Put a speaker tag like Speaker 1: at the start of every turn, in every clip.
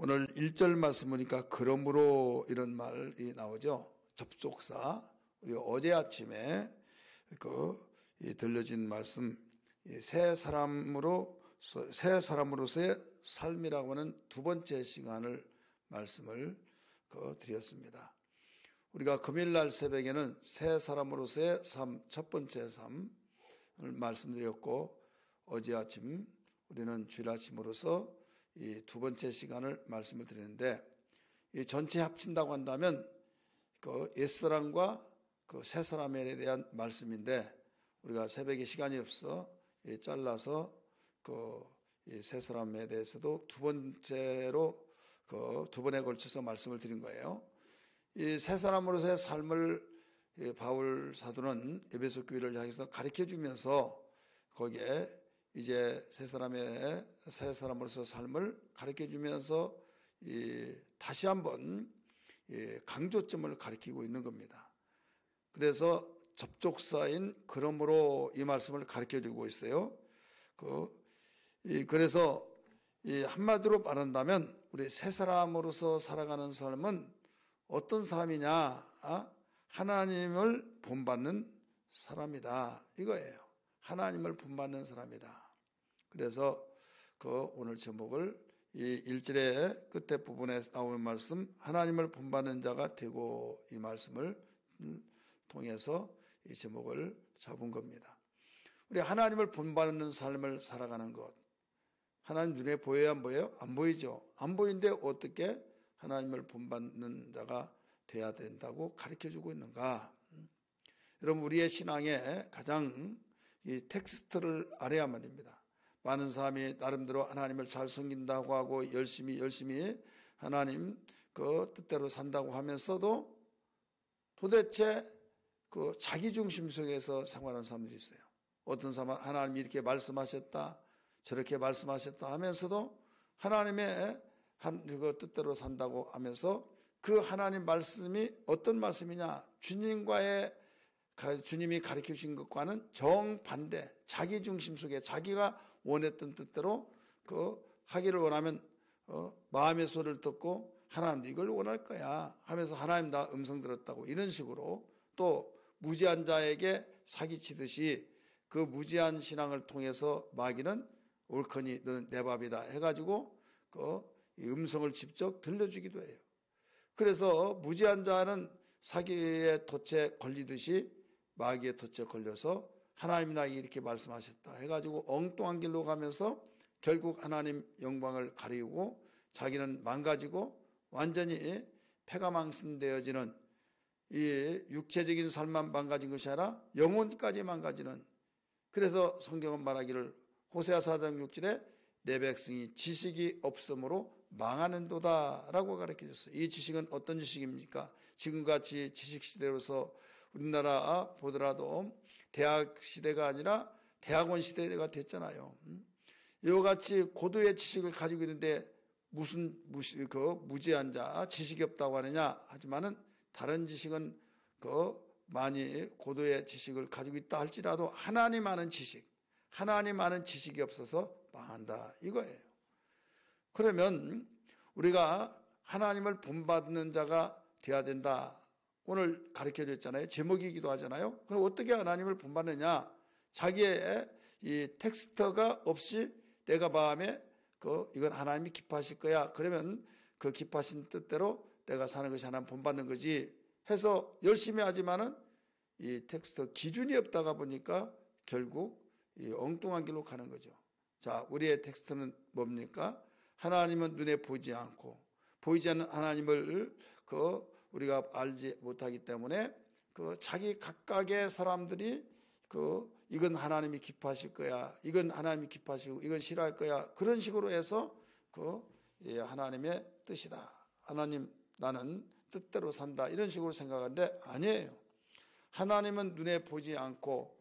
Speaker 1: 오늘 1절 말씀 보니까 그러므로 이런 말이 나오죠. 접속사. 우리 어제 아침에 들려진 말씀, 새 사람으로서의 삶이라고 하는 두 번째 시간을 말씀을 드렸습니다. 우리가 금요일날 새벽에는 새 사람으로서의 삶, 첫 번째 삶을 말씀드렸고, 어제 아침 우리는 주일 아침으로서 이 두 번째 시간을 말씀을 드리는데, 이 전체 합친다고 한다면 옛사람과 새 사람에 대한 말씀인데, 우리가 새벽에 시간이 없어 잘라서 새 사람에 대해서도 두 번째로 두 번에 걸쳐서 말씀을 드린 거예요. 이 새 사람으로서의 삶을 바울 사도는 에베소 교회를 향해서 가르쳐 주면서 거기에 이제 새 사람으로서 삶을 가르쳐 주면서 다시 한번 강조점을 가리키고 있는 겁니다. 그래서 접촉사인 그러므로 이 말씀을 가르쳐 주고 있어요. 그래서 한마디로 말한다면 우리 새 사람으로서 살아가는 삶은 어떤 사람이냐? 하나님을 본받는 사람이다. 이거예요. 하나님을 본받는 사람이다. 그래서 오늘 제목을 이 1절의 끝에 부분에 나오는 말씀, 하나님을 본받는 자가 되고, 이 말씀을 통해서 이 제목을 잡은 겁니다. 우리 하나님을 본받는 삶을 살아가는 것, 하나님 눈에 보여야 안 보여요? 안 보이죠. 안 보이는데 어떻게 하나님을 본받는 자가 돼야 된다고 가르쳐주고 있는가? 여러분, 우리의 신앙에 가장 이 텍스트를 알아야만 합니다. 많은 사람이 나름대로 하나님을 잘 섬긴다고 하고 열심히 하나님 뜻대로 산다고 하면서도 도대체 자기 중심 속에서 생활하는 사람들이 있어요. 어떤 사람은 하나님이 이렇게 말씀하셨다, 저렇게 말씀하셨다 하면서도 하나님의 뜻대로 산다고 하면서 그 하나님 말씀이 어떤 말씀이냐? 주님이 가르쳐 주신 것과는 정반대, 자기 중심 속에 자기가 원했던 뜻대로 하기를 원하면 마음의 소리를 듣고 하나님도 이걸 원할 거야 하면서 하나님 나 음성 들었다고 이런 식으로 또 무지한 자에게 사기치듯이 그 무지한 신앙을 통해서 마귀는 옳거니 너는 내 밥이다 해가지고 이 음성을 직접 들려주기도 해요. 그래서 무지한 자는 사기의 덫에 걸리듯이 마귀의 덫에 걸려서 하나님이 나에게 이렇게 말씀하셨다 해가지고 엉뚱한 길로 가면서 결국 하나님 영광을 가리우고 자기는 망가지고 완전히 폐가 망신되어지는 이 육체적인 삶만 망가진 것이 아니라 영혼까지 망가지는, 그래서 성경은 말하기를 호세아 4장 6절에 내 백성이 지식이 없으므로 망하는도다 라고 가르쳐줬어요. 이 지식은 어떤 지식입니까? 지금같이 지식시대로서 우리나라 보더라도 대학 시대가 아니라 대학원 시대가 됐잖아요. 이와 같이 고도의 지식을 가지고 있는데 무슨 무지한 자, 지식이 없다고 하느냐 하지만은 다른 지식은 많이 고도의 지식을 가지고 있다 할지라도 하나님 아는 지식이 없어서 망한다 이거예요. 그러면 우리가 하나님을 본받는 자가 되어야 된다. 오늘 가르쳐 줬잖아요. 제목이기도 하잖아요. 그럼 어떻게 하나님을 본받느냐? 자기의 이 텍스트가 없이 내가 마음에 이건 하나님이 기뻐하실 거야. 그러면 그 기뻐하신 뜻대로 내가 사는 것이 하나님 본받는 거지 해서 열심히 하지만은 이 텍스트 기준이 없다가 보니까 결국 이 엉뚱한 길로 가는 거죠. 자, 우리의 텍스트는 뭡니까? 하나님은 눈에 보이지 않고 보이지 않는 하나님을 우리가 알지 못하기 때문에 자기 각각의 사람들이 이건 하나님이 기뻐하실 거야, 이건 하나님이 기뻐하시고 이건 싫어할 거야, 그런 식으로 해서 하나님의 뜻이다, 하나님 나는 뜻대로 산다 이런 식으로 생각하는데 아니에요. 하나님은 눈에 보지 않고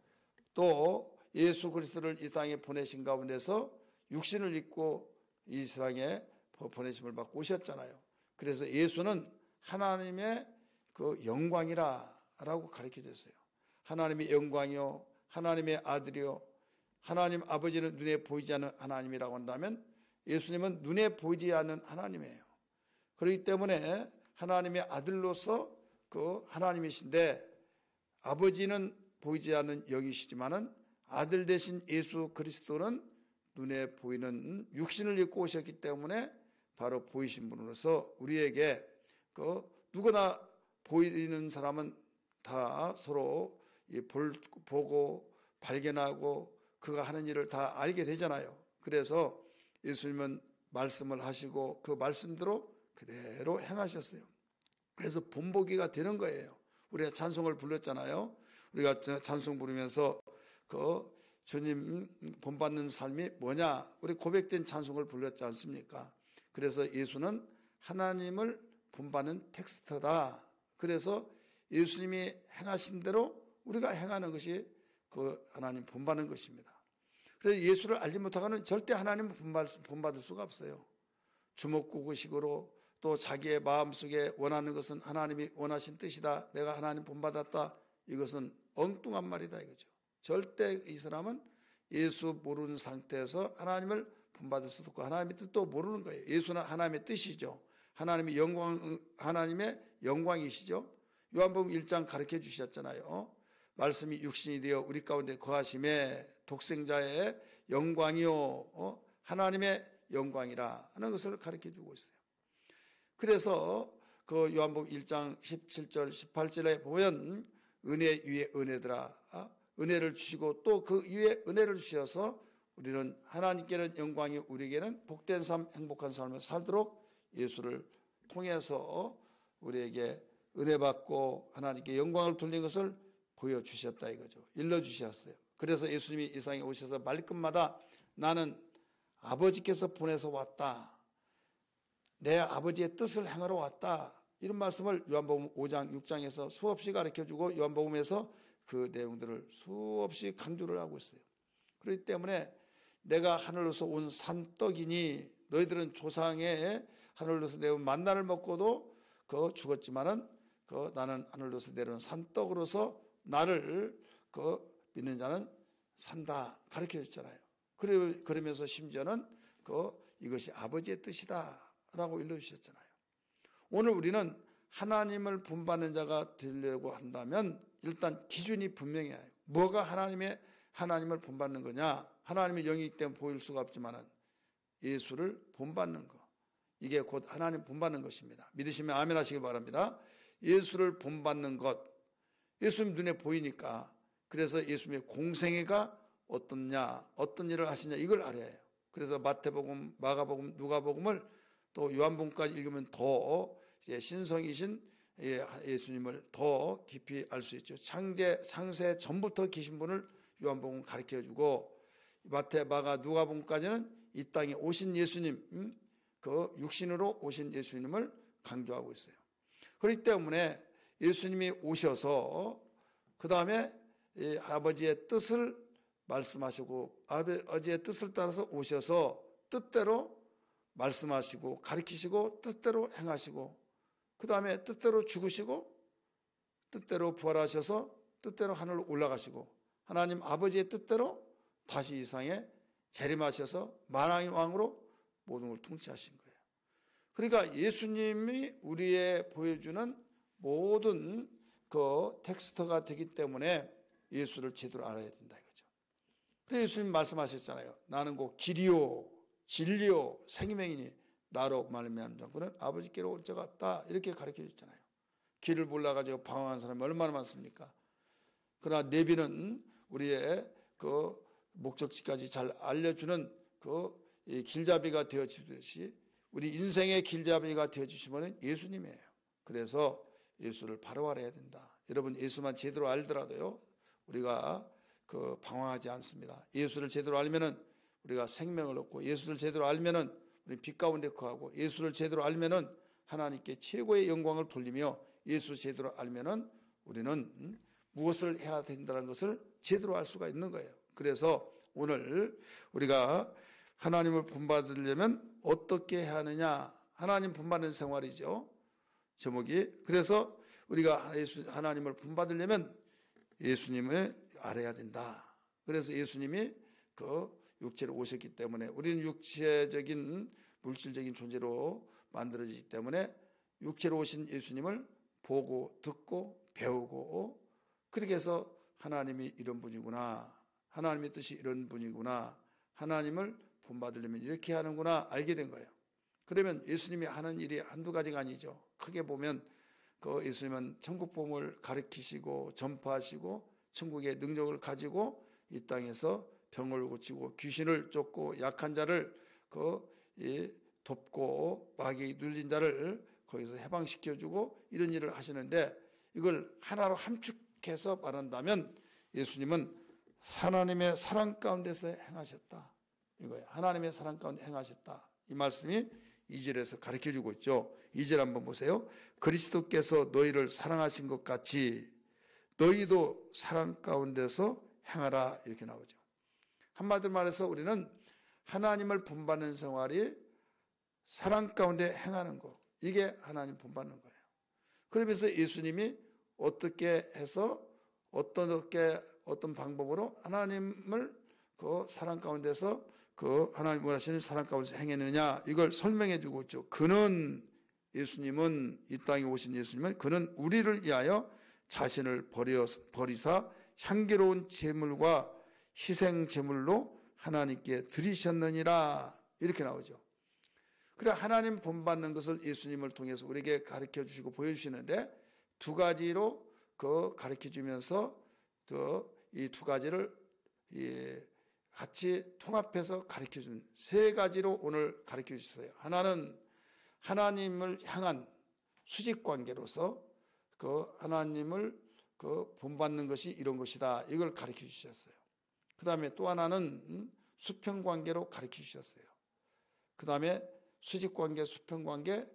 Speaker 1: 또 예수 그리스도를 이 땅에 보내신 가운데서 육신을 입고 이 세상에 보내심을 받고 오셨잖아요. 그래서 예수는 하나님의 영광이라고 가르쳐 줬어요. 하나님의 영광이요, 하나님의 아들이요, 하나님 아버지는 눈에 보이지 않는 하나님이라고 한다면 예수님은 눈에 보이지 않는 하나님이에요. 그렇기 때문에 하나님의 아들로서 그 하나님이신데 아버지는 보이지 않는 영이시지만은 아들 대신 예수 그리스도는 눈에 보이는 육신을 입고 오셨기 때문에 바로 보이신 분으로서 우리에게 그 누구나 보이는 사람은 다 서로 보고 발견하고 그가 하는 일을 다 알게 되잖아요. 그래서 예수님은 말씀을 하시고 그 말씀대로 그대로 행하셨어요. 그래서 본보기가 되는 거예요. 우리가 찬송을 불렀잖아요. 우리가 찬송 부르면서 그 주님 본받는 삶이 뭐냐, 우리 고백된 찬송을 불렀지 않습니까? 그래서 예수는 하나님을 본받는 텍스트다. 그래서 예수님이 행하신 대로 우리가 행하는 것이 그 하나님 본받는 것입니다. 그래서 예수를 알지 못하고는 절대 하나님을 본받을 수가 없어요. 주먹구구식으로 또 자기의 마음속에 원하는 것은 하나님이 원하신 뜻이다, 내가 하나님 본받았다, 이것은 엉뚱한 말이다 이거죠. 절대 이 사람은 예수 모르는 상태에서 하나님을 본받을 수도 없고 하나님의 뜻도 모르는 거예요. 예수는 하나님의 뜻이죠. 하나님의 영광이시죠. 요한복음 1장 가르쳐 주셨잖아요. 말씀이 육신이 되어 우리 가운데 거하심에 독생자의 영광이요 하나님의 영광이라 하는 것을 가르쳐 주고 있어요. 그래서 그 요한복음 1장 17절 18절에 보면 은혜 위에 은혜더라, 은혜를 주시고 또 그 위에 은혜를 주셔서 우리는 하나님께는 영광이, 우리에게는 복된 삶, 행복한 삶을 살도록 예수를 통해서 우리에게 은혜 받고 하나님께 영광을 돌린 것을 보여주셨다 이거죠. 일러주셨어요. 그래서 예수님이 이 세상에 오셔서 말끝마다 나는 아버지께서 보내서 왔다, 내 아버지의 뜻을 행하러 왔다, 이런 말씀을 요한복음 5장 6장에서 수없이 가르쳐주고 요한복음에서 그 내용들을 수없이 강조를 하고 있어요. 그렇기 때문에 내가 하늘로서 온 산떡이니, 너희들은 조상의 하늘로서 내온 만나를 먹고도 그 죽었지만은 그 나는 하늘로서 내려온 산떡으로서 나를 그 믿는 자는 산다 가르쳐 줬잖아요. 그러면서 심지어는 이것이 아버지의 뜻이다라고 일러주셨잖아요. 오늘 우리는 하나님을 본받는 자가 되려고 한다면 일단 기준이 분명해요. 뭐가 하나님을 본받는 거냐? 하나님의 영이기 때문에 보일 수가 없지만 예수를 본받는 것, 이게 곧 하나님 본받는 것입니다. 믿으시면 아멘 하시기 바랍니다. 예수를 본받는 것, 예수님 눈에 보이니까, 그래서 예수님의 공생애가 어떻냐, 어떤 일을 하시냐, 이걸 알아야 해요. 그래서 마태복음, 마가복음, 누가복음을 또 요한복음까지 읽으면 더 신성이신 예수님을 더 깊이 알 수 있죠. 창세 전부터 계신 분을 요한복음 가르쳐주고, 마태, 마가, 누가복음까지는 이 땅에 오신 예수님, 그 육신으로 오신 예수님을 강조하고 있어요. 그렇기 때문에 예수님이 오셔서 그 다음에 아버지의 뜻을 말씀하시고 아버지의 뜻을 따라서 오셔서 뜻대로 말씀하시고 가르치시고 뜻대로 행하시고 그 다음에 뜻대로 죽으시고 뜻대로 부활하셔서 뜻대로 하늘로 올라가시고 하나님 아버지의 뜻대로 다시 이 세상에 재림하셔서 만왕의 왕으로 모든 걸 통치하신 거예요. 그러니까 예수님이 우리의 보여주는 모든 그 텍스트가 되기 때문에 예수를 제대로 알아야 된다 이거죠. 그래서 예수님 말씀하셨잖아요. 나는 곧 길이요 진리요 생명이니 나로 말미암은 자는 아버지께로 올 자가 없다, 이렇게 가르쳐 줬잖아요. 길을 몰라가지고 방황한 사람이 얼마나 많습니까? 그러나 내비는 우리의 그 목적지까지 잘 알려주는 그 길잡이가 되어주듯이 우리 인생의 길잡이가 되어주시면 예수님이에요. 그래서 예수를 바로 알아야 된다. 여러분 예수만 제대로 알더라도요 우리가 그 방황하지 않습니다. 예수를 제대로 알면은 우리가 생명을 얻고, 예수를 제대로 알면은 우리 빛 가운데 거하고, 예수를 제대로 알면은 하나님께 최고의 영광을 돌리며, 예수 제대로 알면은 우리는 무엇을 해야 된다는 것을 제대로 알 수가 있는 거예요. 그래서 오늘 우리가 하나님을 본받으려면 어떻게 해야 하느냐, 하나님 본받는 생활이죠. 제목이. 그래서 우리가 하나님을 본받으려면 예수님을 알아야 된다. 그래서 예수님이 그 육체로 오셨기 때문에 우리는 육체적인 물질적인 존재로 만들어지기 때문에 육체로 오신 예수님을 보고 듣고 배우고 그렇게 해서 하나님이 이런 분이구나, 하나님의 뜻이 이런 분이구나, 하나님을 본받으려면 이렇게 하는구나 알게 된 거예요. 그러면 예수님이 하는 일이 한두 가지가 아니죠. 크게 보면 그 예수님은 천국 복음을 가르치시고 전파하시고 천국의 능력을 가지고 이 땅에서 병을 고치고 귀신을 쫓고 약한 자를 돕고 마귀에 눌린 자를 거기서 해방시켜주고 이런 일을 하시는데, 이걸 하나로 함축해서 말한다면 예수님은 하나님의 사랑 가운데서 행하셨다 이거예요. 하나님의 사랑 가운데 행하셨다, 이 말씀이 2절에서 가르쳐주고 있죠. 2절 한번 보세요. 그리스도께서 너희를 사랑하신 것 같이 너희도 사랑 가운데서 행하라, 이렇게 나오죠. 한마디로 말해서 우리는 하나님을 본받는 생활이 사랑 가운데 행하는 것, 이게 하나님 본받는 거예요. 그러면서 예수님이 어떻게 해서 어떤 방법으로 하나님을 그 사랑 가운데서 하나님 원하시는 사랑 가운데서 행했느냐, 이걸 설명해 주고 있죠. 예수님은 이 땅에 오신 예수님은 그는 우리를 위하여 자신을 버리사 향기로운 제물과 희생 제물로 하나님께 드리셨느니라, 이렇게 나오죠. 그래, 하나님 본받는 것을 예수님을 통해서 우리에게 가르쳐 주시고 보여주시는데, 두 가지로 가르쳐 주면서 이 두 가지를 같이 통합해서 가르쳐 준 세 가지로 오늘 가르쳐 주셨어요. 하나는 하나님을 향한 수직 관계로서 하나님을 본받는 것이 이런 것이다, 이걸 가르쳐 주셨어요. 그 다음에 또 하나는 수평 관계로 가르쳐 주셨어요. 그 다음에 수직 관계, 수평 관계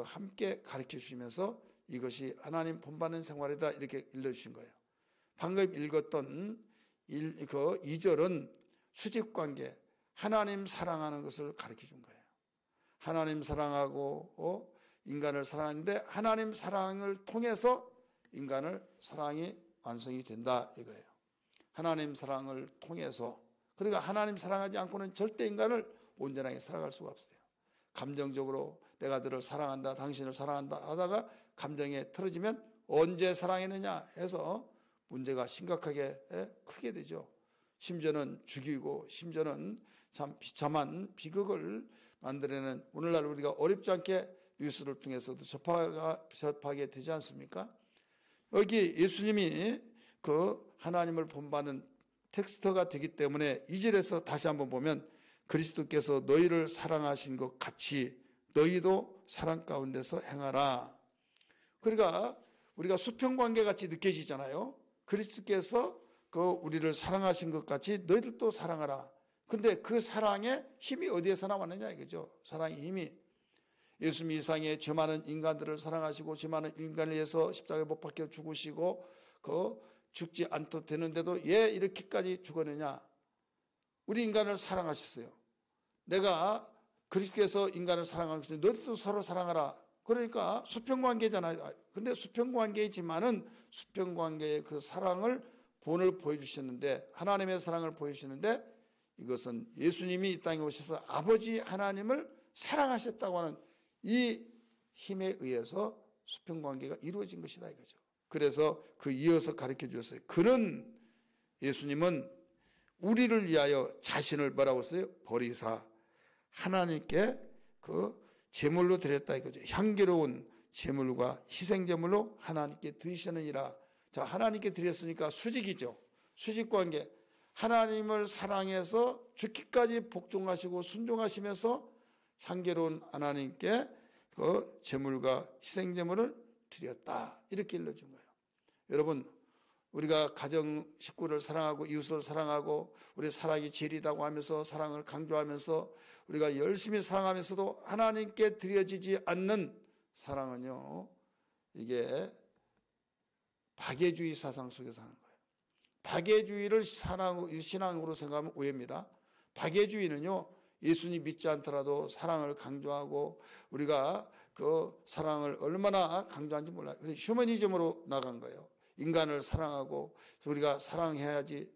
Speaker 1: 함께 가르쳐 주시면서 이것이 하나님 본받는 생활이다, 이렇게 일러주신 거예요. 방금 읽었던 2절은 수직 관계, 하나님 사랑하는 것을 가르쳐 준 거예요. 하나님 사랑하고 인간을 사랑하는데 하나님 사랑을 통해서 인간을 사랑이 완성이 된다, 이거예요. 하나님 사랑을 통해서. 그러니까 하나님 사랑하지 않고는 절대 인간을 온전하게 살아갈 수가 없어요. 감정적으로 내가 너를 사랑한다, 당신을 사랑한다 하다가 감정에 틀어지면 언제 사랑했느냐 해서 문제가 심각하게 크게 되죠. 심지어는 죽이고 심지어는 참 비참한 비극을 만들어내는, 오늘날 우리가 어렵지 않게 뉴스를 통해서도 접하게 되지 않습니까? 여기 예수님이 하나님을 본받는 텍스트가 되기 때문에 2절에서 다시 한번 보면 그리스도께서 너희를 사랑하신 것 같이 너희도 사랑 가운데서 행하라. 그러니까 우리가 수평관계 같이 느껴지잖아요. 그리스도께서 우리를 사랑하신 것 같이 너희들도 사랑하라. 근데 그 사랑의 힘이 어디에서 나왔느냐 이거죠. 사랑의 힘이 예수님이 이 세상에 죄 많은 인간들을 사랑하시고 죄 많은 인간을 위해서 십자가에 못 박혀 죽으시고 죽지 않도 되는데도 왜 이렇게까지 죽었느냐. 우리 인간을 사랑하셨어요. 내가 그리스도께서 인간을 사랑하는 것은 너희들도 서로 사랑하라. 그러니까 수평관계잖아요. 근데 수평관계이지만은 수평관계의 그 사랑을 본을 보여주셨는데, 하나님의 사랑을 보여주셨는데, 이것은 예수님이 이 땅에 오셔서 아버지 하나님을 사랑하셨다고 하는 이 힘에 의해서 수평관계가 이루어진 것이다 이거죠. 그래서 이어서 가르쳐 주셨어요. 예수님은 우리를 위하여 자신을 뭐라고 했어요? 버리사 하나님께 제물로 드렸다 이거죠. 향기로운 제물과 희생제물로 하나님께 드리시느니라. 자, 하나님께 드렸으니까 수직이죠. 수직관계. 하나님을 사랑해서 죽기까지 복종하시고 순종하시면서 향기로운 하나님께 제물과 희생제물을 드렸다, 이렇게 일러준 거예요. 여러분, 우리가 가정 식구를 사랑하고 이웃을 사랑하고 우리 사랑이 제일이라고 하면서 사랑을 강조하면서 우리가 열심히 사랑하면서도 하나님께 드려지지 않는 사랑은요, 이게 박애주의 사상 속에서 하는 거예요. 박애주의를 신앙으로 생각하면 오해입니다. 박애주의는요, 예수님 믿지 않더라도 사랑을 강조하고 우리가 사랑을 얼마나 강조하는지 몰라요. 휴머니즘으로 나간 거예요. 인간을 사랑하고 우리가 사랑해야지.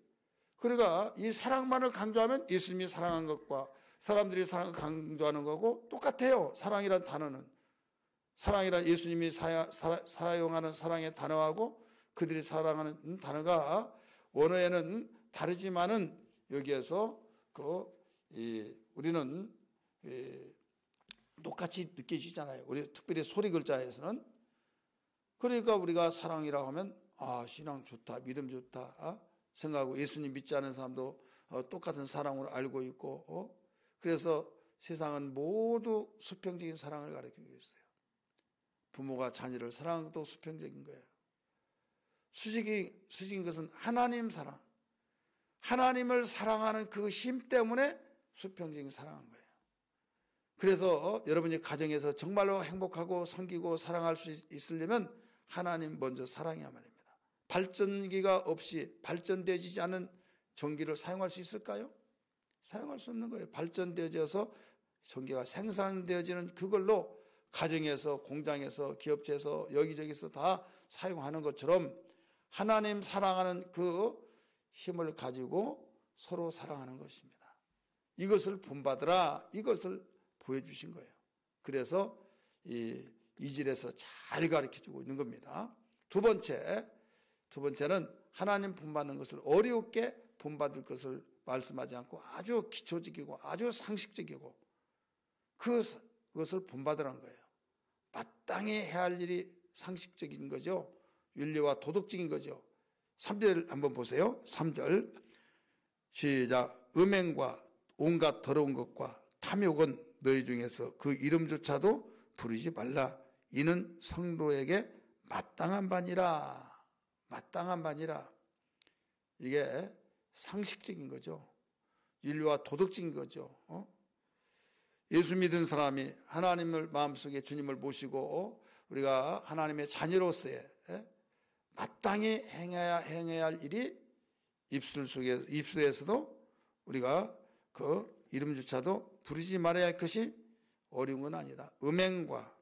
Speaker 1: 그러니까 이 사랑만을 강조하면 예수님이 사랑한 것과 사람들이 사랑을 강조하는 거고 똑같아요. 사랑이란 단어는. 사랑이란 예수님이 사용하는 사랑의 단어하고 그들이 사랑하는 단어가 원어에는 다르지만은 여기에서 우리는 똑같이 느껴지잖아요. 우리 특별히 소리 글자에서는. 그러니까 우리가 사랑이라고 하면 신앙 좋다, 믿음 좋다 생각하고 예수님 믿지 않은 사람도 똑같은 사랑으로 알고 있고 그래서 세상은 모두 수평적인 사랑을 가르치고 있어요. 부모가 자녀를 사랑하는 것도 수평적인 거예요. 수직인 것은 하나님 사랑, 하나님을 사랑하는 그 힘 때문에 수평적인 사랑한 거예요. 그래서 여러분이 가정에서 정말로 행복하고 섬기고 사랑할 수 있으려면 하나님 먼저 사랑해야만 합니다. 발전기가 없이 발전되지 않은 전기를 사용할 수 있을까요? 사용할 수 없는 거예요. 발전되어져서 전기가 생산되어지는 그걸로 가정에서, 공장에서, 기업체에서, 여기저기서 다 사용하는 것처럼 하나님 사랑하는 그 힘을 가지고 서로 사랑하는 것입니다. 이것을 본받으라, 이것을 보여주신 거예요. 그래서 이 절에서 잘 가르쳐주고 있는 겁니다. 두 번째는 하나님 본받는 것을 어렵게 본받을 것을 말씀하지 않고 아주 기초적이고 아주 상식적이고 그것을 본받으라는 거예요. 마땅히 해야 할 일이 상식적인 거죠. 윤리와 도덕적인 거죠. 3절 한번 보세요. 3절 시작. 음행과 온갖 더러운 것과 탐욕은 너희 중에서 그 이름조차도 부르지 말라. 이는 성도에게 마땅한 바니라. 마땅한 바니라. 이게 상식적인 거죠. 윤리와 도덕적인 거죠. 예수 믿은 사람이 하나님을 마음속에 주님을 모시고 우리가 하나님의 자녀로서의 마땅히 행해야 할 일이 입술에서도 우리가 그 이름조차도 부르지 말아야 할 것이 어려운 건 아니다. 음행과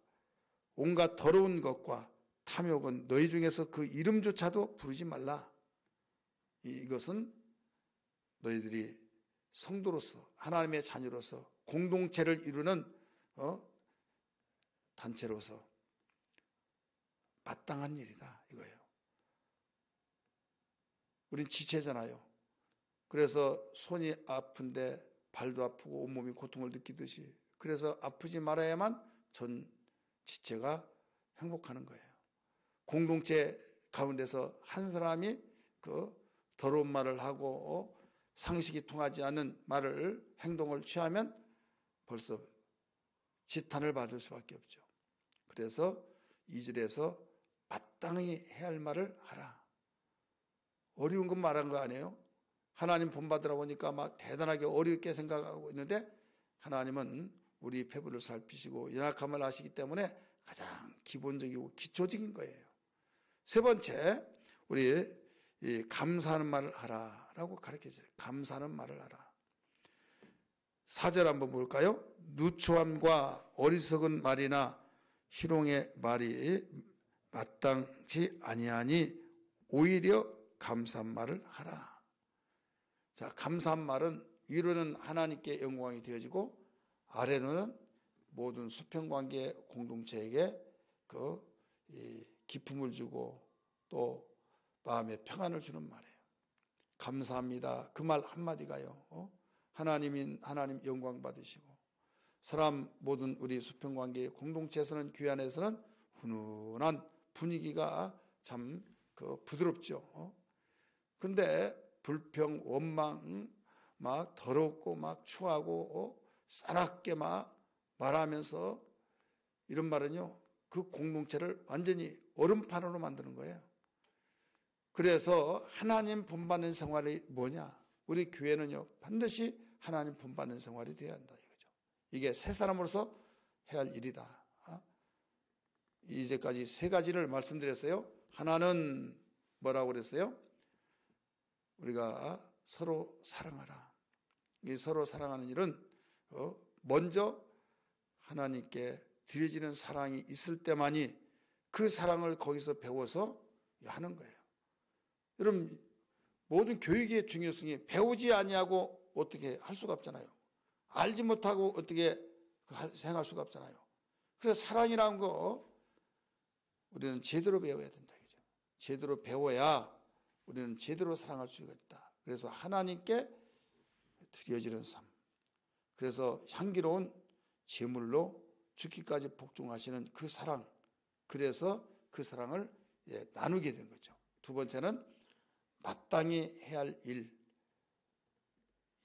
Speaker 1: 온갖 더러운 것과 탐욕은 너희 중에서 그 이름조차도 부르지 말라. 이것은 너희들이 성도로서 하나님의 자녀로서 공동체를 이루는 단체로서 마땅한 일이다 이거예요. 우린 지체잖아요. 그래서 손이 아픈데 발도 아프고 온몸이 고통을 느끼듯이 그래서 아프지 말아야만 전 지체가 행복하는 거예요. 공동체 가운데서 한 사람이 그 더러운 말을 하고 상식이 통하지 않는 행동을 취하면 벌써 지탄을 받을 수밖에 없죠. 그래서 2절에서 마땅히 해야 할 말을 하라. 어려운 건 말한 거 아니에요? 하나님 본받으라 보니까 막 대단하게 어렵게 생각하고 있는데 하나님은 우리 패부를 살피시고 연약함을 아시기 때문에 가장 기본적이고 기초적인 거예요. 세 번째, 우리 감사하는 말을 하라라고 가르쳐줘요. 감사하는 말을 하라. 4절 한번 볼까요? 누추함과 어리석은 말이나 희롱의 말이 마땅치 아니하니 오히려 감사한 말을 하라. 자, 감사한 말은 위로는 하나님께 영광이 되어지고 아래로는 모든 수평관계 공동체에게 기쁨을 주고 또 마음의 평안을 주는 말이에요. 감사합니다. 그 말 한마디가요. 하나님 영광 받으시고 사람 모든 우리 수평관계 공동체에서는 교회 안에서는 훈훈한 분위기가 참 부드럽죠. 근데 불평, 원망, 막 더럽고 막 추하고 싸납게 막 말하면서 이런 말은요, 그 공동체를 완전히 얼음판으로 만드는 거예요. 그래서 하나님 본받는 생활이 뭐냐? 우리 교회는요, 반드시 하나님 본받는 생활이 되어야 한다 이거죠. 이게 새 사람으로서 해야 할 일이다. 이제까지 세 가지를 말씀드렸어요. 하나는 뭐라고 그랬어요? 우리가 서로 사랑하라. 이 서로 사랑하는 일은 먼저 하나님께 드려지는 사랑이 있을 때만이 그 사랑을 거기서 배워서 하는 거예요. 여러분, 모든 교육의 중요성이 배우지 아니하고 어떻게 할 수가 없잖아요. 알지 못하고 어떻게 생각할 수가 없잖아요. 그래서 사랑이라는 거 우리는 제대로 배워야 된다. 그죠? 제대로 배워야 우리는 제대로 사랑할 수가 있다. 그래서 하나님께 드려지는 삶. 그래서 향기로운 제물로 죽기까지 복종하시는 그 사랑. 그래서 그 사랑을 나누게 된 거죠. 두 번째는 마땅히 해야 할 일.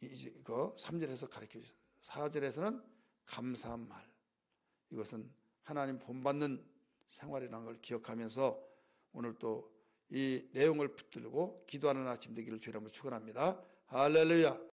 Speaker 1: 이거 3절에서 가르쳐 주셨어요. 4절에서는 감사한 말. 이것은 하나님 본받는 생활이라는 걸 기억하면서 오늘 또 이 내용을 붙들고 기도하는 아침 되기를 주님으로 축원합니다. 할렐루야.